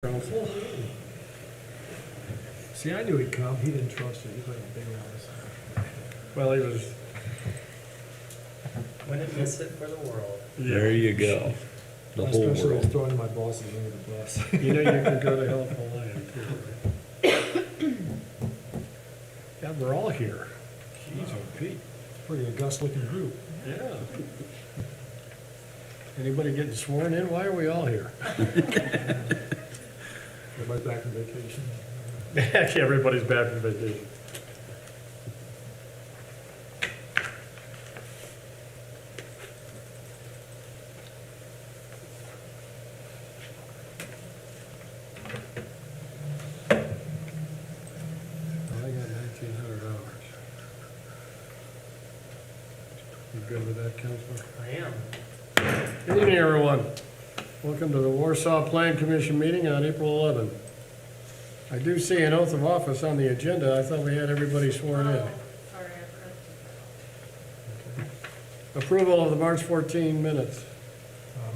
Council. See, I knew he'd come. He didn't trust it. He's like a big ass. Well, he was. Wouldn't miss it for the world. There you go. The whole Especially world. throwing my bosses under the bus. You know, you can go to Healthful Land too, right? Yeah, we're all here. Jeez, oh Pete. Pretty august looking group. Yeah. Anybody getting sworn in? Why are we all here? Everybody back from vacation. Actually, everybody's back from vacation. Well, I got 1,900 hours. You good with that, Counselor? I am. Good evening, everyone. Welcome to the Warsaw Plan Commission meeting on April 11th. I do see an oath of office on the agenda. I thought we had everybody sworn in. Sorry, I forgot. Approval of the March 14 minutes.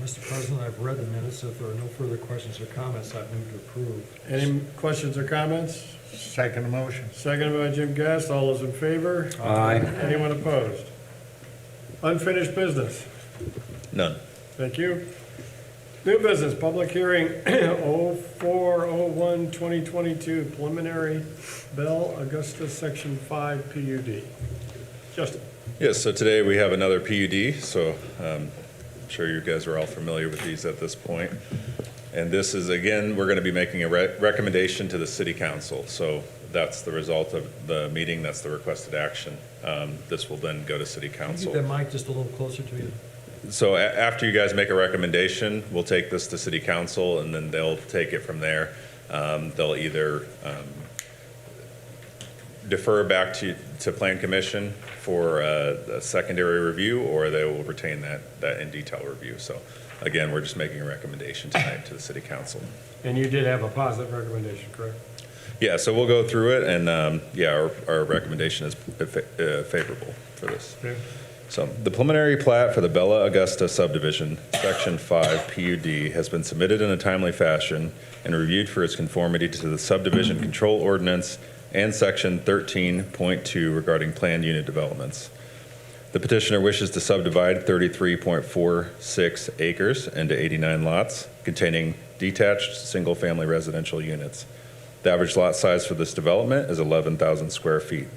Mr. President, I've read the minutes. If there are no further questions or comments, I've moved to approve. Any questions or comments? Second motion. Seconded by Jim Gast. All those in favor? Aye. Anyone opposed? Unfinished business. None. Thank you. New business, public hearing 04/01/2022, preliminary Bell Augusta Section 5 PUD. Justin. Yes, so today we have another PUD, so I'm sure you guys are all familiar with these at this point. And this is, again, we're going to be making a recommendation to the city council. So that's the result of the meeting, that's the requested action. This will then go to city Can you council. get that mic just a little closer to you? So after you guys make a recommendation, we'll take this to city council, and then they'll take it from there. They'll either defer back to plan commission for a secondary review, or they will retain that in detail review. So again, we're just making a recommendation tonight to the city council. And you did have a positive recommendation, correct? Yeah, so we'll go through it, and our recommendation is favorable for this. Okay. So the preliminary plat for the Bella Augusta subdivision, Section 5 PUD, has been submitted in a timely fashion and reviewed for its conformity to the subdivision control ordinance and Section 13.2 regarding planned unit developments. The petitioner wishes to subdivide 33.46 acres into 89 lots containing detached single-family residential units. The average lot size for this development is 11,000 square feet.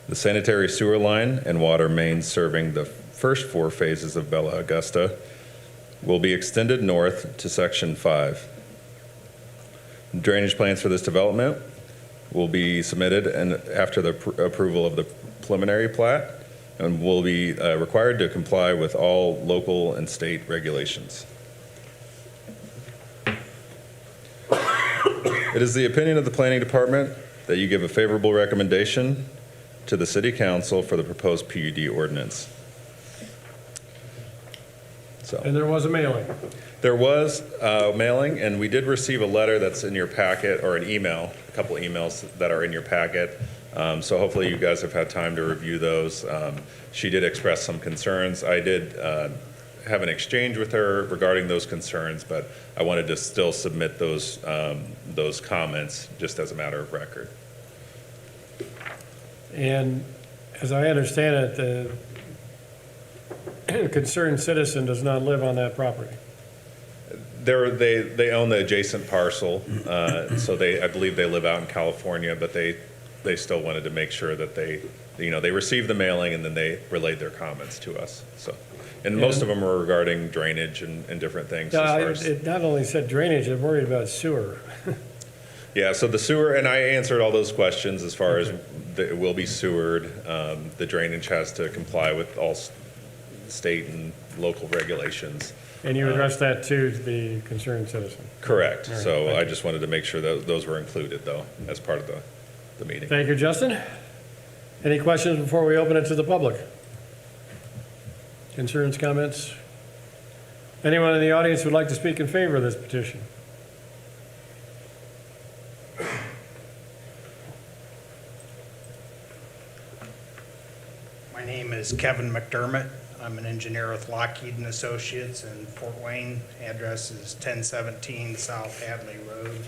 The sanitary sewer line and water mains serving the first 4 phases of Bella Augusta will be extended north to Section 5. Drainage plans for this development will be submitted and after the approval of the preliminary plat, and will be required to comply with all local and state regulations. It is the opinion of the planning department that you give a favorable recommendation to the city council for the proposed PUD ordinance. So And there was a mailing. there was mailing, and we did receive a letter that's in your packet, or an email, a couple emails that are in your packet. So hopefully you guys have had time to review those. She did express some concerns. I did have an exchange with her regarding those concerns, but I wanted to still submit those comments just as a matter of record. And as I understand it, the concerned citizen does not live on that property. They own the adjacent parcel, so I believe they live out in California, but they still wanted to make sure that they received the mailing and then they relayed their comments to us. So, and most of them were regarding drainage and different things. As far as, It not only said drainage, it worried about sewer. yeah, so the sewer, and I answered all those questions as far as it will be sewered. The drainage has to comply with all state and local regulations. And you addressed that to the concerned citizen. Correct. All right, So thank I you. just wanted to make sure that those were included, though, as part of the meeting. Thank you, Justin. Any questions before we open it to the public? Concerns, comments? Anyone in the audience who would like to speak in favor of this petition? My name is Kevin McDermott. I'm an engineer with Lockheed and Associates in Fort Wayne. Address is 1017 South Hadley Road,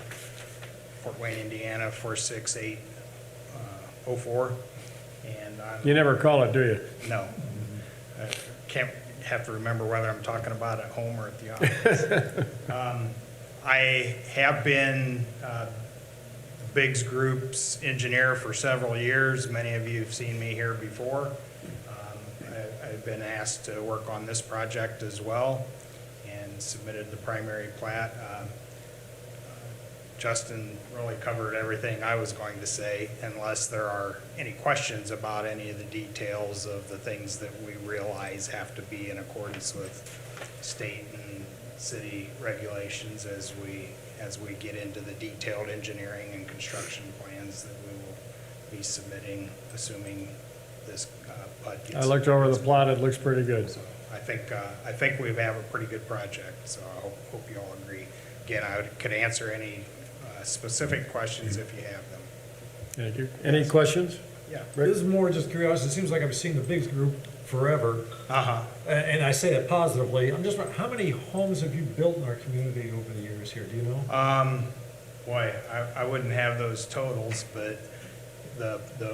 Fort Wayne, Indiana, 46804. And You I'm, never call it, do you? no, I can't have to remember whether I'm talking about at home or at the office. I have been Biggs Group's engineer for several years. Many of you have seen me here before. I've been asked to work on this project as well and submitted the primary plat. Justin really covered everything I was going to say, unless there are any questions about any of the details of the things that we realize have to be in accordance with state and city regulations as we get into the detailed engineering and construction plans that we will be submitting, assuming this PUD gets. I looked over the plot, it looks pretty good. So I think we have a pretty good project, so I hope you all agree. Again, could answer any specific questions if you have them. Thank you. Any questions? Yeah. This is more just curiosity. It seems like I've seen the Biggs Group forever, Uh-huh. and I say that positively. I'm just wondering, how many homes have you built in our community over the years here? Do you know? Boy, I wouldn't have those totals, but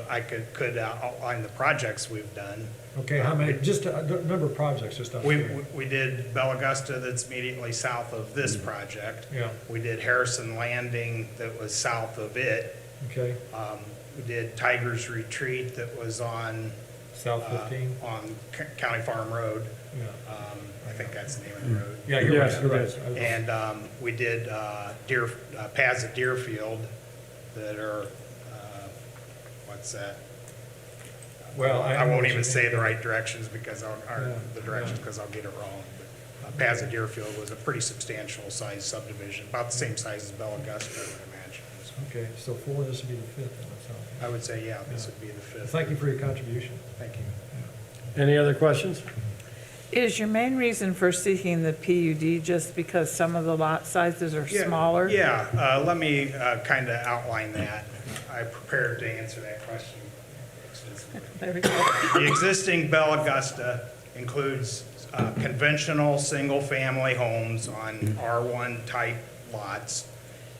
I could outline the projects we've done. Okay, how many, just a number of projects, just out there. We did Bella Augusta, that's immediately south of this project. Yeah, We did Harrison Landing, that was south of it. okay, We did Tiger's Retreat, that was on South 15, on County Farm Road. yeah. I think that's the name of the road. Yeah, you're right, Yes, you're it right. is. And we did paths at Deerfield that are, what's that? Well, I know won't what even you say mean. the right directions because Yeah, the directions, yeah. because I'll get it wrong. But paths at Deerfield was a pretty substantial size subdivision, about the same size as Bella Augusta, I would imagine. So Okay, so 4, this would be the 5th, then, that sounds. I would say, yeah, this would be the fifth. Thank you for your contribution. Thank you. Any other questions? Is your main reason for seeking the PUD just because some of the lot sizes are smaller? Yeah, let me kind of outline that. I prepared to answer that question extensively. There we go. The existing Bella Augusta includes conventional single-family homes on R1 type lots,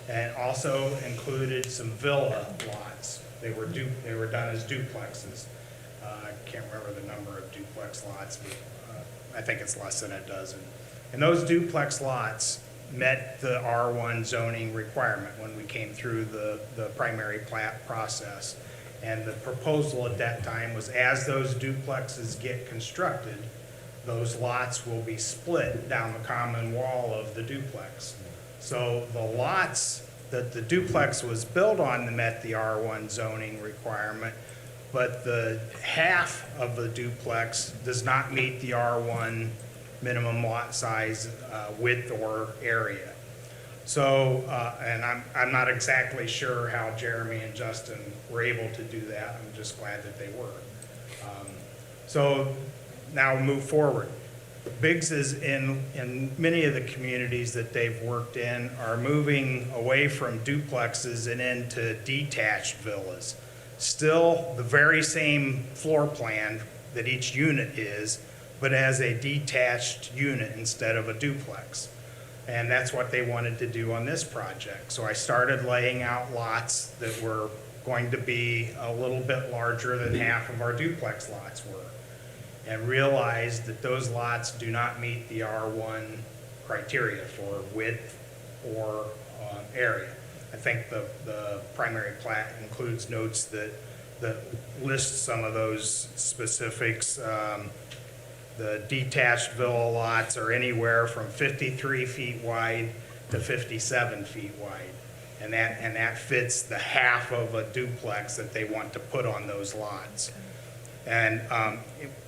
and also included some villa lots. They were done as duplexes. I can't remember the number of duplex lots, but I think it's less than a dozen. And those duplex lots met the R1 zoning requirement when we came through the primary plat process. And the proposal at that time was, as those duplexes get constructed, those lots will be split down the common wall of the duplex. So the lots that the duplex was built on met the R1 zoning requirement, but the half of the duplex does not meet the R1 minimum lot size width or area. So, and I'm not exactly sure how Jeremy and Justin were able to do that. I'm just glad that they were. So now move forward. Biggs is in many of the communities that they've worked in are moving away from duplexes and into detached villas. Still the very same floor plan that each unit is, but as a detached unit instead of a duplex. And that's what they wanted to do on this project. So I started laying out lots that were going to be a little bit larger than half of our duplex lots were, and realized that those lots do not meet the R1 criteria for width or area. I think the primary plat includes notes that list some of those specifics. The detached villa lots are anywhere from 53 feet wide to 57 feet wide. And that fits the half of a duplex that they want to put on those lots. And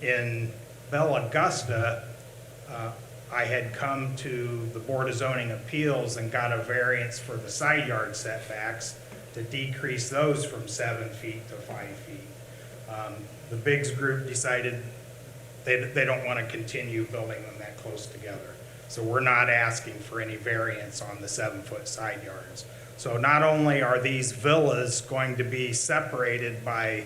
in Bella Augusta, I had come to the Board of Zoning Appeals and got a variance for the side yard setbacks to decrease those from 7 feet to 5 feet. The Biggs Group decided they don't want to continue building them that close together. So we're not asking for any variance on the 7-foot side yards. So not only are these villas going to be separated by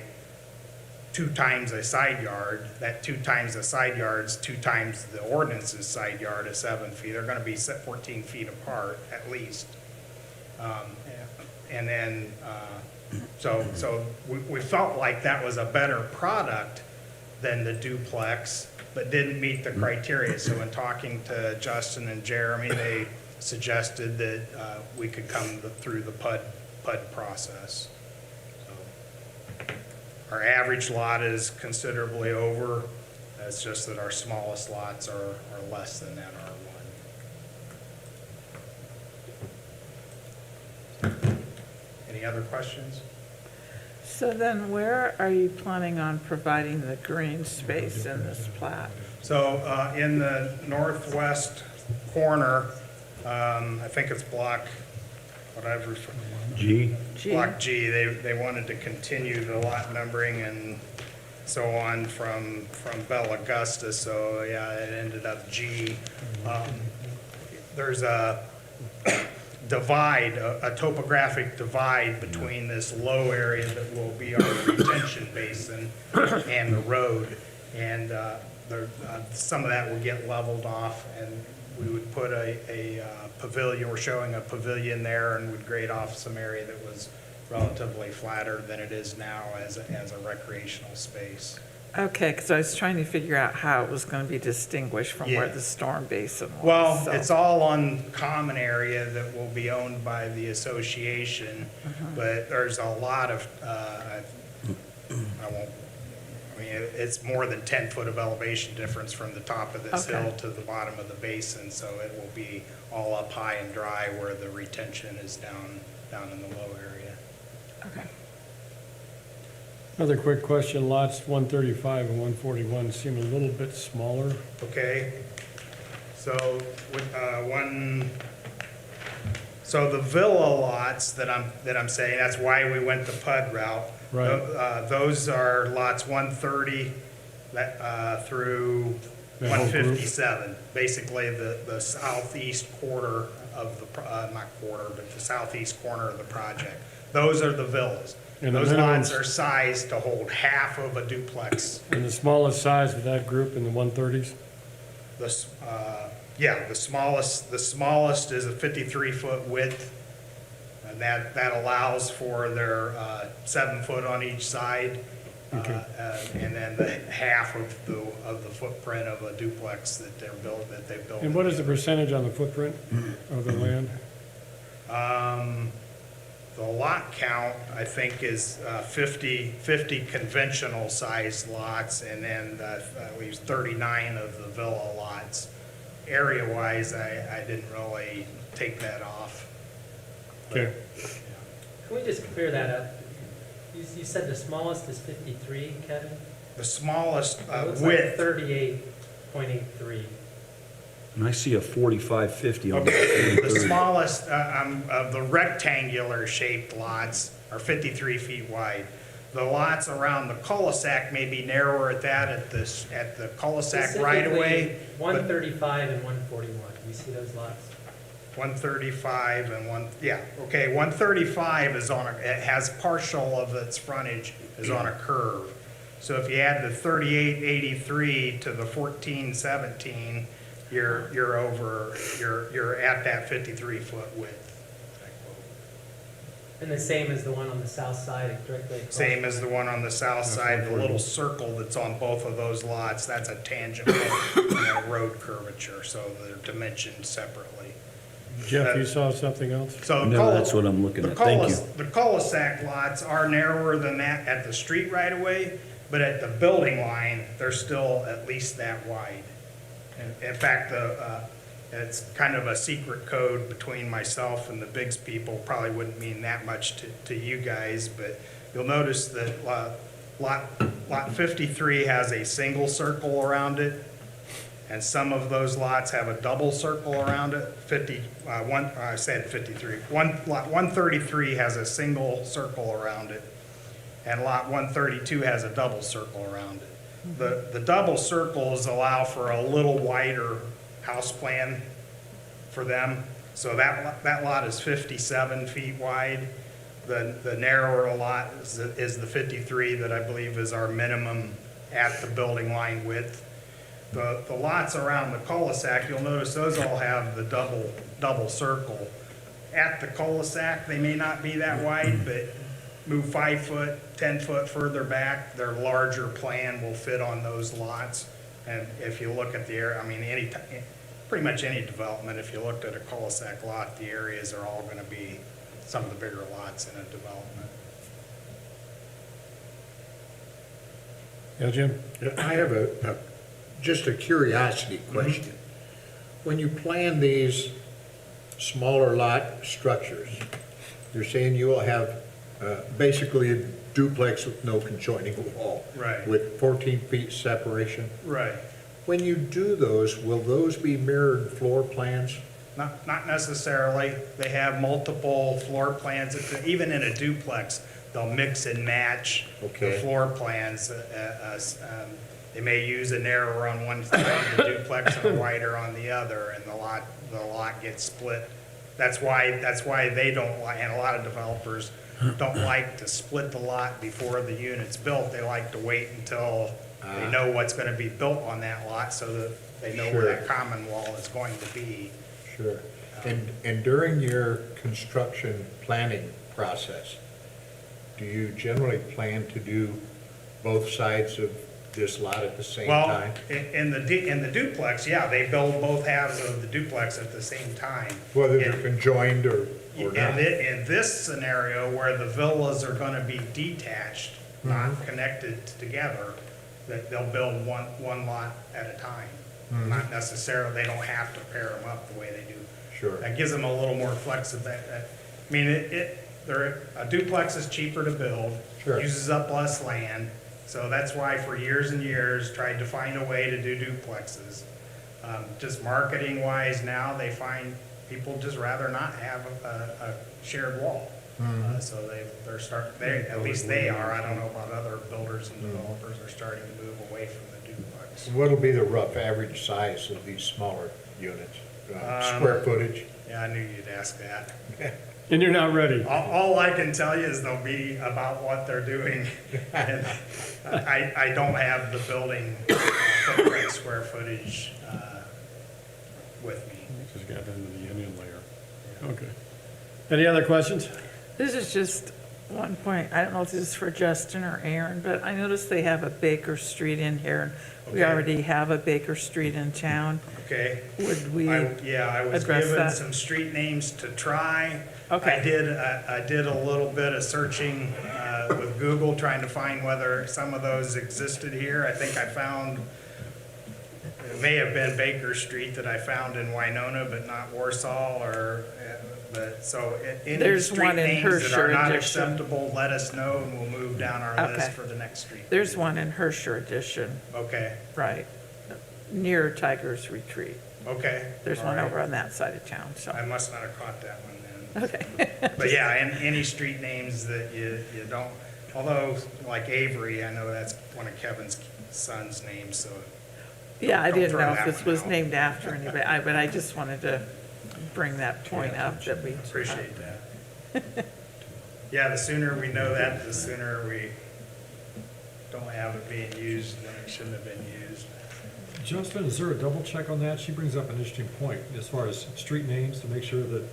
2 times a side yard. That 2 times the side yard's 2 times the ordinance's side yard is 7 feet. They're gonna be set 14 feet apart at least. And then, so we felt like that was a better product than the duplex, but didn't meet the criteria. So in talking to Justin and Jeremy, they suggested that we could come through the PUD process. So our average lot is considerably over. It's just that our smallest lots are less than that R1. Any other questions? So then where are you planning on providing the green space in this plat? So in the northwest corner, I think it's block, what I've referred, G? G? block G, they wanted to continue the lot numbering and so on from Bella Augusta, so yeah, it ended up G. There's a divide, a topographic divide between this low area that will be our retention basin and the road. And some of that will get leveled off, and we would put a pavilion, we're showing a pavilion there, and would grade off some area that was relatively flatter than it is now as a recreational space. Okay, because I was trying to figure out how it was going to be distinguished from where Yeah. the storm basin was. Well, so- it's all on common area that will be owned by the association, but there's a lot of, it's more than 10 foot of elevation difference from the top of this Okay. hill to the bottom of the basin, so it will be all up high and dry where the retention is down in the low area. Okay. Another quick question, lots 135 and 141 seem a little bit smaller. Okay, so with, so the villa lots that I'm saying, that's why we went the PUD route. Right. Those are lots 130 through That whole group? 157. Basically, the southeast quarter of the, not quarter, but the southeast corner of the project. Those are the villas. And the Those minimums- lots are sized to hold half of a duplex. And the smallest size of that group in the 130s? Yeah, the smallest is a 53-foot width, and that allows for their 7 foot on each side. Okay. And then the half of the footprint of a duplex that they built. And what is the percentage on the footprint of the land? The lot count, I think, is 50 conventional sized lots, and then at least 39 of the villa lots. Area-wise, I didn't really take that off. Okay. Can we just clear that up? You said the smallest is 53, Kevin? The smallest It looks like width, 38.83. And I see a 45-50 on the the smallest of the rectangular shaped lots are 53 feet wide. The lots around the cul-de-sac may be narrower at the cul-de-sac right away. Specifically, 135 and 141. Do you see those lots? 135 and 135 is it has partial of its frontage is on a curve. So if you add the 3883 to the 1417, you're at that 53-foot width. And the same as the one on the south side, directly across. Same as the one on the south side, the little circle that's on both of those lots, that's a tangent road curvature, so they're dimensioned separately. Jeff, you saw something else? So the No, that's what I'm looking the at. Thank you. The cul-de-sac lots are narrower than that at the street right away, but at the building line, they're still at least that wide. In fact, it's kind of a secret code between myself and the Biggs people, probably wouldn't mean that much to you guys, but you'll notice that lot 53 has a single circle around it, and some of those lots have a double circle around it. I said 53. Lot 133 has a single circle around it, and lot 132 has a double circle around it. The double circles allow for a little wider house plan for them. So that lot is 57 feet wide. The narrower lot is the 53 that I believe is our minimum at the building line width. The lots around the cul-de-sac, you'll notice those all have the double circle. At the cul-de-sac, they may not be that wide, but move 5 foot, 10 foot further back, their larger plan will fit on those lots. And if you look at the area, I mean, pretty much any development, if you looked at a cul-de-sac lot, the areas are all gonna be some of the bigger lots in a development. Yeah, Jim? I have just a curiosity question. When you plan these smaller lot structures, you're saying you will have basically a duplex with no conjoining wall? Right. With 14 feet separation? Right. When you do those, will those be mirrored floor plans? Not necessarily. They have multiple floor plans. Even in a duplex, they'll mix and match the Okay. floor plans. They may use a narrower on one side of the duplex and a wider on the other, and the lot gets split. That's why they don't like, and a lot of developers don't like to split the lot before the unit's built. They like to wait until they know what's gonna be built on that lot, so that they know where Sure. that common wall is going to be. Sure. And during your construction planning process, do you generally plan to do both sides of this lot at the same Well, time? in the duplex, yeah, they build both halves of the duplex at the same time. Whether they're In- conjoined or not? In this scenario, where the villas are gonna be detached, not connected together, that they'll build one lot at a time. Not necessarily, they don't have to pair them up the way they do. Sure. That gives them a little more flexibility. I mean, a duplex is cheaper to build. Sure. Uses up less land, so that's why for years and years, tried to find a way to do duplexes. Just marketing wise now, they find people just rather not have a shared wall. So at least they are, I don't know about other builders and developers, are starting to move away from the duplex. What'll be the rough average size of these smaller units? Square footage? Yeah, I knew you'd ask that. And you're not ready? All I can tell you is they'll be about what they're doing. And I don't have the building footprint square footage with me. Just got into the onion layer. Okay. Any other questions? This is just one point. I don't know if this is for Justin or Aaron, but I noticed they have a Baker Street in here. We Okay. already have a Baker Street in town. Okay? Would we I was address given that? some street names to try. Okay. I did a little bit of searching with Google, trying to find whether some of those existed here. I think I found, it may have been Baker Street that I found in Winona, but not Warsaw, any There's street one in names that Herscher are not Edition. acceptable, let us know, and we'll move down our list Okay. for the next street. There's one in Herscher Edition, Okay, right, near Tiger's Retreat. okay. There's all one right. over on that side of town, so, I must not have caught that one then. okay. But yeah, and any street names that you don't, although like Avery, I know that's one of Kevin's son's names, so. Yeah, I Don't didn't throw know if that this one was out. named after anybody, but I just wanted to bring that point up that we. Appreciate that. Yeah, the sooner we know that, the sooner we don't have it being used when it shouldn't have been used. Justin, is there a double check on that? She brings up an interesting point as far as street names to make sure that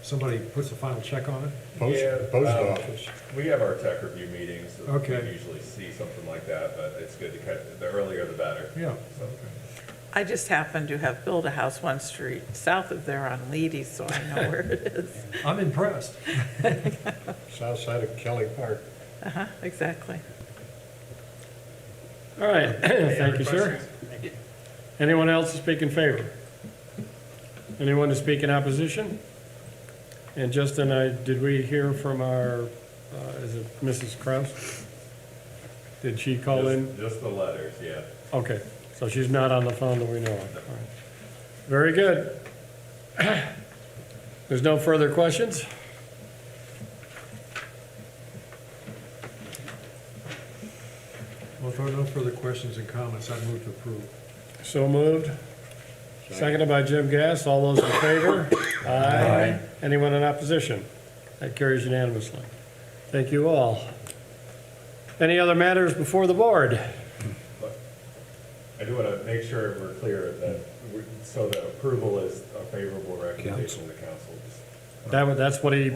somebody puts a final check on it. Post office. We have our tech review meetings. so Okay. We usually see something like that, but it's good to catch, the earlier the better. Yeah. So, I just happen to have built a house one street south of there on Leedy, so I know where it is. I'm impressed. South side of Kelly Park. Uh-huh, exactly. All right, thank you, sir. Questions? Thank you. Anyone else to speak in favor? Anyone to speak in opposition? And Justin, did we hear from our, is it Mrs. Kraus? Did she call in? Just the letters, yeah. Okay, so she's not on the phone that we know of. All right. Very good. There's no further questions? Well, if there are no further questions and comments, I'd move to approve. So moved. Seconded by Jim Gass. All those in favor? Aye. Anyone in opposition? That carries unanimously. Thank you all. Any other matters before the board? I do want to make sure we're clear that, so the approval is a favorable recommendation to the council. That's what he,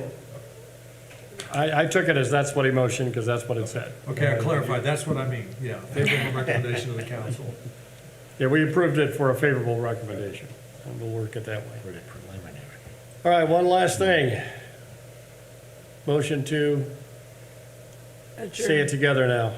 I took it as that's what he motioned, because that's what it said. Okay, I clarified, that's what I mean, yeah, favorable recommendation of the council. Yeah, we approved it for a favorable recommendation, and we'll work it that way. Pretty preliminary. All right, one last thing. Motion to say it together now.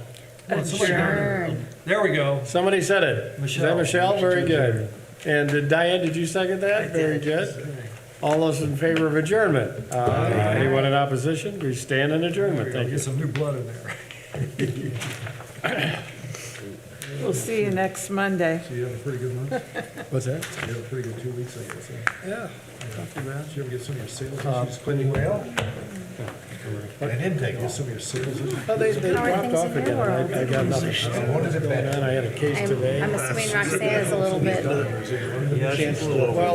Well, somebody heard it. There we go. Somebody said it. Is that Michelle. Michelle? Very good. And Diane, did you second that? Very good. All those in favor of adjournment? Anyone in opposition? We stand in adjournment. Thank you. Get some new blood in there. We'll see you next Monday. So you have a pretty good month? What's that? You have a pretty good 2 weeks, I guess. Huh? Yeah. Not too bad. Did you ever get some of your sales issues cleaned well? An intake. Get some of your sales issues? Oh, they How are dropped things off in your again. world? I got nothing going on. I had a case today. I'm assuming Roxanne is a little bit, Well,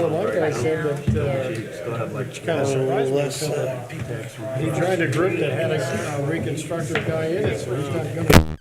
the one guy said that, which kind of surprised me, said that he tried a group that had a reconstructive guy in it, so he's not gonna